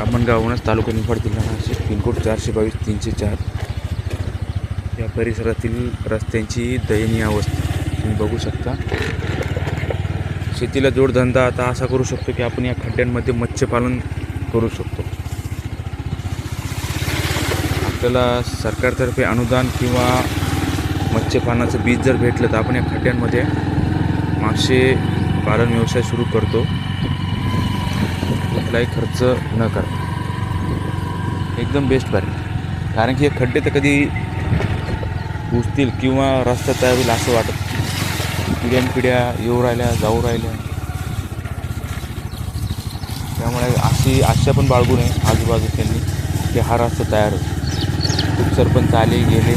ब्राह्मणगावहूनच तालुका निफाड जिल्हा नाशिक, पिनकोड 422-304. या परिसरातील रस्त्यांची दयनीय अवस्था तुम्ही बघू शकता. शेतीला जोडधंदा आता असा करू शकतो की आपण या खड्ड्यांमध्ये मत्स्यपालन करू शकतो. आपल्याला सरकारतर्फे अनुदान किंवा मत्स्यपालनाचं बीज जर भेटलं तर आपण या खड्ड्यांमध्ये मासे पालन व्यवसाय सुरू करतो, कुठलाही खर्च न करता. एकदम बेस्ट पर्याय. कारण की हे खड्डे तर कधी पुजतील किंवा रस्ता तयार होईल असं वाटत. पिढ्यानपिढ्या येऊ राहिल्या, जाऊ राहिल्या. त्यामुळे अशी आशा पण बाळगू नये आजूबाजूच्यांनी की हा रस्ता तयार होईल. खूप सरपंच आले गेले,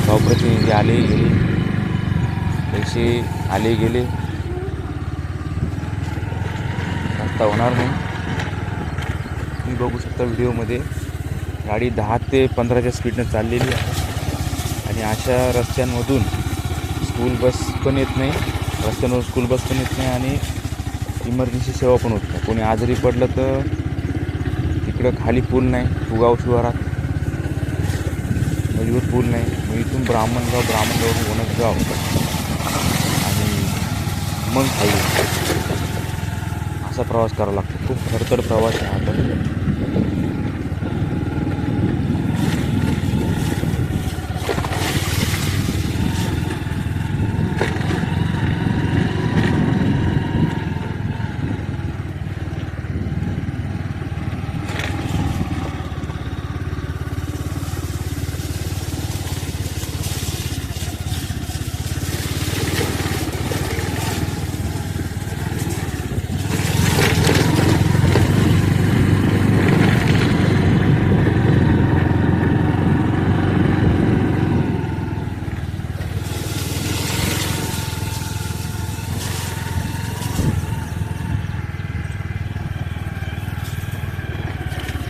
गावप्रतिनिधी आले गेले, पैसे आले गेले, रस्ता होणार नाही. तुम्ही बघू शकता व्हिडिओमध्ये गाडी 10 ते 15च्या स्पीडनं चाललेली आहे. आणि अशा रस्त्यांमधून स्कूल बस पण येत नाही, रस्त्यांवर स्कूल बस पण येत नाही आणि इमर्जन्सी सेवा पण होत नाही. कोणी आजारी पडलं तर तिकडं खाली पूल नाही, फुगाव शिवारात मजबूत पूल नाही. मग इथून ब्राह्मणगावरून वनसगाव आणि मग खाली असा प्रवास करावा लागतो. खूप खडतर प्रवास आहे आता.